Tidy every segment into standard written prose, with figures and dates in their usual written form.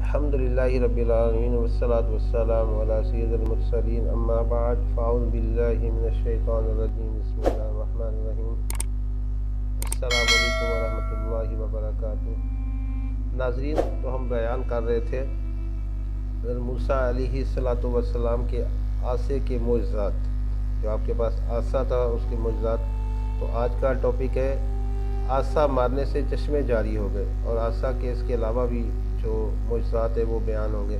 الحمد للہ رب العالمین والصلاة والسلام علی سید المرسلین اما بعد فاعوذ باللہ من الشیطان الرجیم بسم اللہ الرحمن الرحیم السلام علیکم ورحمۃ اللہ وبرکاتہ۔ ناظرین، تو ہم بیان کر رہے تھے حضرت موسیٰ علیہ السلام کے عصا کے معجزات، جو آپ کے پاس عصا تھا اس کے معجزات۔ تو آج کا ٹاپک ہے عصا مارنے سے چشمے جاری ہو گئے، اور عصا کے اس کے علاوہ بھی جو معجزات ہیں وہ بیان ہوں گے۔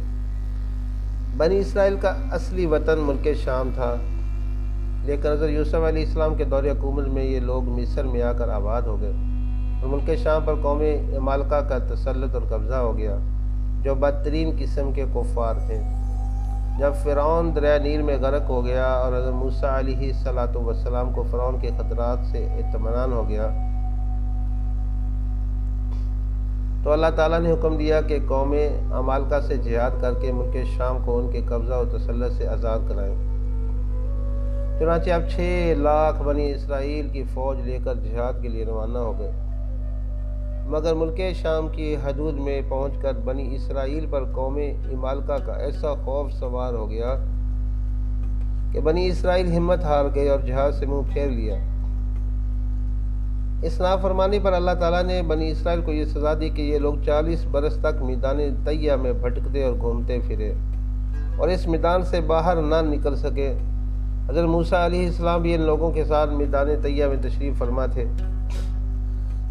بنی اسرائیل کا اصلی وطن ملک شام تھا، لیکن حضرت یوسف علیہ السلام کے دور حکومت میں یہ لوگ مصر میں آ کر آباد ہو گئے، اور ملک شام پر قوم عمالقہ کا تسلط اور قبضہ ہو گیا، جو بدترین قسم کے کفار تھے۔ جب فرعون دریا نیل میں غرق ہو گیا اور حضرت موسیٰ علیہ السلام کو فرعون کے خطرات سے اطمینان ہو گیا، تو اللہ تعالیٰ نے حکم دیا کہ قوم عمالقہ سے جہاد کر کے ملک شام کو ان کے قبضہ و تسلط سے آزاد کرائیں۔ چنانچہ اب 6 لاکھ بنی اسرائیل کی فوج لے کر جہاد کے لیے روانہ ہو گئے، مگر ملک شام کی حدود میں پہنچ کر بنی اسرائیل پر قوم عمالقہ کا ایسا خوف سوار ہو گیا کہ بنی اسرائیل ہمت ہار گئے اور جہاد سے منہ پھیر لیا۔ اس نافرمانی پر اللہ تعالیٰ نے بنی اسرائیل کو یہ سزا دی کہ یہ لوگ 40 برس تک میدان طیہ میں بھٹکتے اور گھومتے پھرے اور اس میدان سے باہر نہ نکل سکے۔ حضرت موسیٰ علیہ السلام بھی ان لوگوں کے ساتھ میدان طیہ میں تشریف فرما تھے۔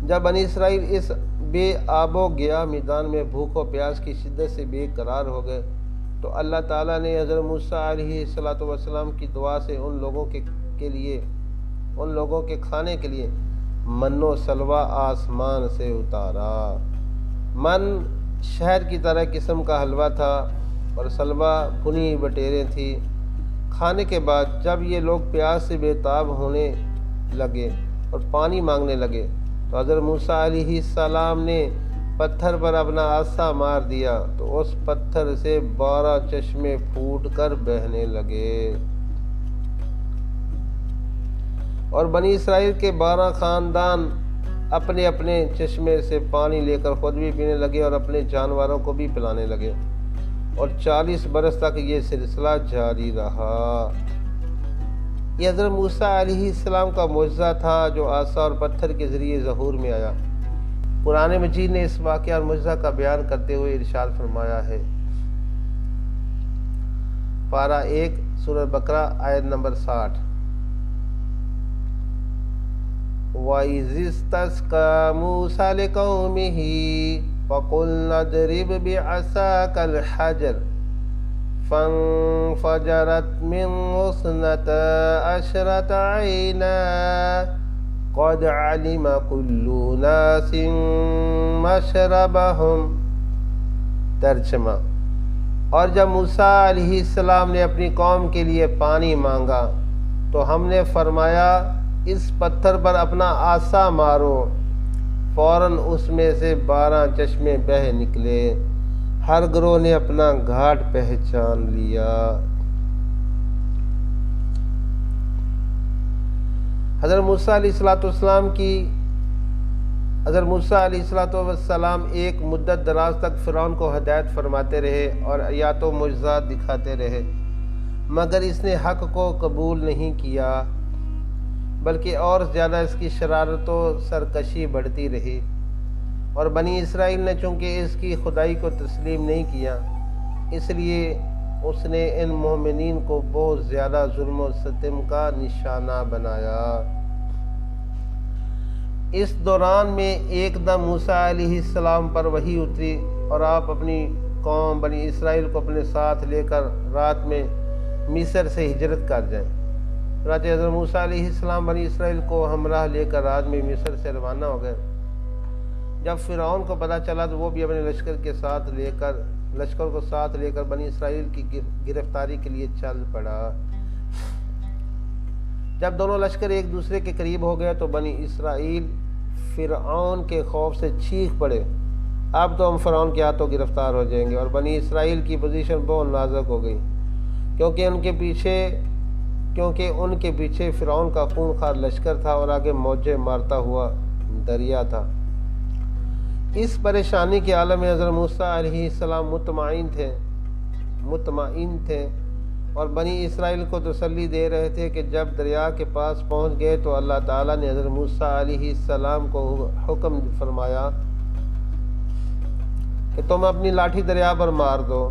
جب بنی اسرائیل اس بے آب و گیا میدان میں بھوک و پیاس کی شدت سے بے قرار ہو گئے، تو اللہ تعالیٰ نے حضرت موسیٰ علیہ السلام کی دعا سے ان لوگوں کے کھانے کے لیے من و سلوہ آسمان سے اتارا۔ من شہد کی طرح قسم کا حلوہ تھا اور سلوہ بھنی بٹیریں تھی۔ کھانے کے بعد جب یہ لوگ پیاس سے بے تاب ہونے لگے اور پانی مانگنے لگے، تو حضرت موسیٰ علیہ السلام نے پتھر پر اپنا عصا مار دیا، تو اس پتھر سے 12 چشمے پھوٹ کر بہنے لگے، اور بنی اسرائیل کے 12 خاندان اپنے اپنے چشمے سے پانی لے کر خود بھی پینے لگے اور اپنے جانوروں کو بھی پلانے لگے، اور 40 برس تک یہ سلسلہ جاری رہا۔ یہ حضرت موسیٰ علیہ السلام کا معجزہ تھا جو عصا اور پتھر کے ذریعے ظہور میں آیا۔ قرآن مجید نے اس واقعہ اور معجزہ کا بیان کرتے ہوئے ارشاد فرمایا ہے، پارہ 1 سورہ بقرہ آیت نمبر 60، وَإِذِ اسْتَسْقَىٰ مُوسَىٰ لِقَوْمِهِ فَقُلْنَا اضْرِبْ بِعَصَاكَ الْحَجَرَ فَانفَجَرَتْ مِنْهُ اثْنَتَا عَشْرَةَ عَيْنًا قَدْ عَلِمَ كُلُّ أُنَاسٍ مَّشْرَبَهُمْ۔ ترجمہ: اور جب موسیٰ علیہ السلام نے اپنی قوم کے لیے پانی مانگا تو ہم نے فرمایا، اس پتھر پر اپنا عصا مارو۔ فوراً اس میں سے 12 چشمے بہہ نکلے، ہر گروہ نے اپنا گھاٹ پہچان لیا۔ حضرت موسیٰ علیہ السلام ایک مدت دراز تک فرعون کو ہدایت فرماتے رہے اور آیات و معجزات دکھاتے رہے، مگر اس نے حق کو قبول نہیں کیا، بلکہ اور زیادہ اس کی شرارت و سرکشی بڑھتی رہی، اور بنی اسرائیل نے چونکہ اس کی خدائی کو تسلیم نہیں کیا، اس لیے اس نے ان مومنین کو بہت زیادہ ظلم و ستم کا نشانہ بنایا۔ اس دوران میں ایک دم موسیٰ علیہ السلام پر وحی اتری اور آپ اپنی قوم بنی اسرائیل کو اپنے ساتھ لے کر رات میں مصر سے ہجرت کر جائیں۔ چنانچہ حضرت موسیٰ علیہ السلام بنی اسرائیل کو ہمراہ لے کر رات میں مصر سے روانہ ہو گئے۔ جب فرعون کو پتہ چلا تو وہ بھی اپنے لشکر کو ساتھ لے کر بنی اسرائیل کی گرفتاری کے لیے چل پڑا۔ جب دونوں لشکر ایک دوسرے کے قریب ہو گئے تو بنی اسرائیل فرعون کے خوف سے چیخ پڑے، اب تو ہم فرعون کے ہاتھوں گرفتار ہو جائیں گے، اور بنی اسرائیل کی پوزیشن بہت نازک ہو گئی، کیونکہ ان کے پیچھے فرعون کا خون خوار لشکر تھا اور آگے موجیں مارتا ہوا دریا تھا۔ اس پریشانی کے عالم میں حضرت موسیٰ علیہ السلام مطمئن تھے اور بنی اسرائیل کو تسلی دے رہے تھے کہ جب دریا کے پاس پہنچ گئے تو اللہ تعالیٰ نے حضرت موسیٰ علیہ السلام کو حکم فرمایا کہ تم اپنی لاٹھی دریا پر مار دو۔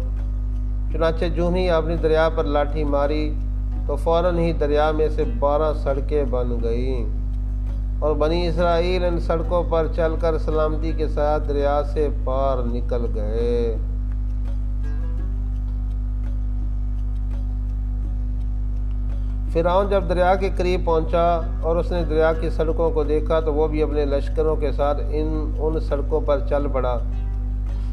چنانچہ جو ہی اپنی دریا پر لاٹھی ماری تو فوراً ہی دریا میں سے 12 سڑکیں بن گئیں اور بنی اسرائیل ان سڑکوں پر چل کر سلامتی کے ساتھ دریا سے پار نکل گئے۔ فرعون جب دریا کے قریب پہنچا اور اس نے دریا کی سڑکوں کو دیکھا تو وہ بھی اپنے لشکروں کے ساتھ ان سڑکوں پر چل پڑا،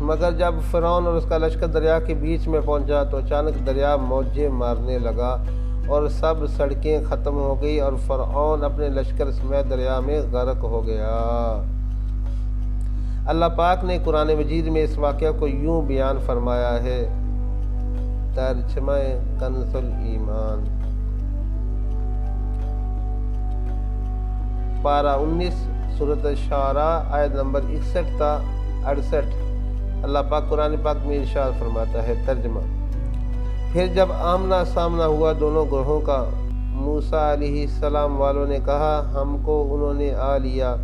مگر جب فرعون اور اس کا لشکر دریا کے بیچ میں پہنچا تو اچانک دریا موجیں مارنے لگا اور سب سڑکیں ختم ہو گئی اور فرعون اپنے لشکر سمیت دریا میں غرق ہو گیا۔ اللہ پاک نے قرآن مجید میں اس واقعہ کو یوں بیان فرمایا ہے۔ ترجمہ کنز الایمان، پارہ 19 سورۃ الشعراء آیت نمبر 61 تا 68۔ اللہ پاک قرآن پاک میں ارشاد فرماتا ہے۔ ترجمہ: پھر جب آمنا سامنا ہوا دونوں گروہوں کا، موسیٰ علیہ السلام والوں نے کہا ہم کو انہوں نے آ لیا۔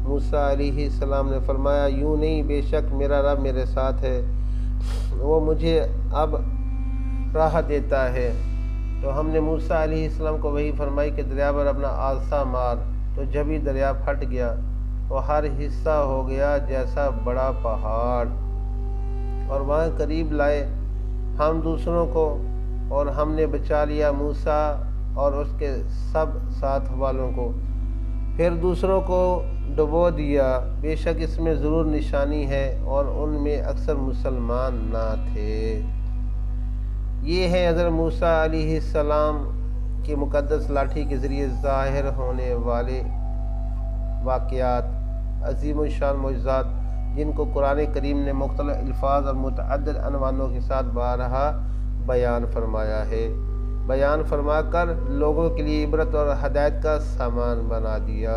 موسیٰ علیہ السلام نے فرمایا یوں نہیں، بے شک میرا رب میرے ساتھ ہے، وہ مجھے اب راہ دیتا ہے۔ تو ہم نے موسیٰ علیہ السلام کو وحی فرمائی کہ دریا پر اپنا آسا مار، تو جب ہی دریا پھٹ گیا تو ہر حصہ ہو گیا جیسا بڑا پہاڑ، اور وہاں قریب لائے ہم دوسروں کو، اور ہم نے بچا لیا موسیٰ اور اس کے سب ساتھ والوں کو، پھر دوسروں کو ڈبو دیا۔ بے شک اس میں ضرور نشانی ہے اور ان میں اکثر مسلمان نہ تھے۔ یہ ہے حضرت موسیٰ علیہ السلام کی مقدس لاٹھی کے ذریعے ظاہر ہونے والے واقعات، عظیم الشان معجزات، جن کو قرآن کریم نے مختلف الفاظ اور متعدد عنوانوں کے ساتھ بارہا بیان فرمایا ہے، بیان فرما کر لوگوں کے لیے عبرت اور ہدایت کا سامان بنا دیا۔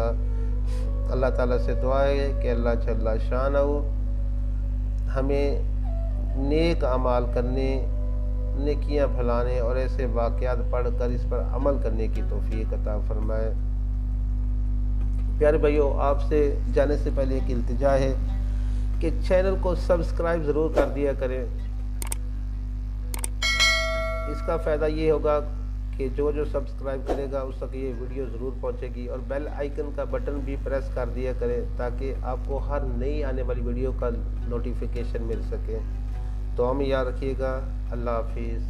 اللہ تعالیٰ سے دعا ہے کہ اللہ جل شانہ ہمیں نیک اعمال کرنے، نیکیاں پھیلانے اور ایسے واقعات پڑھ کر اس پر عمل کرنے کی توفیق عطا فرمائے۔ پیارے بھائیو، آپ سے جانے سے پہلے ایک التجا ہے کہ چینل کو سبسکرائب ضرور کر دیا کریں۔ اس کا فائدہ یہ ہوگا کہ جو سبسکرائب کرے گا اس تک یہ ویڈیو ضرور پہنچے گی، اور بیل آئیکن کا بٹن بھی پریس کر دیا کریں تاکہ آپ کو ہر نئی آنے والی ویڈیو کا نوٹیفیکیشن مل سکے۔ تو ہمیں یاد رکھیے گا۔ اللہ حافظ۔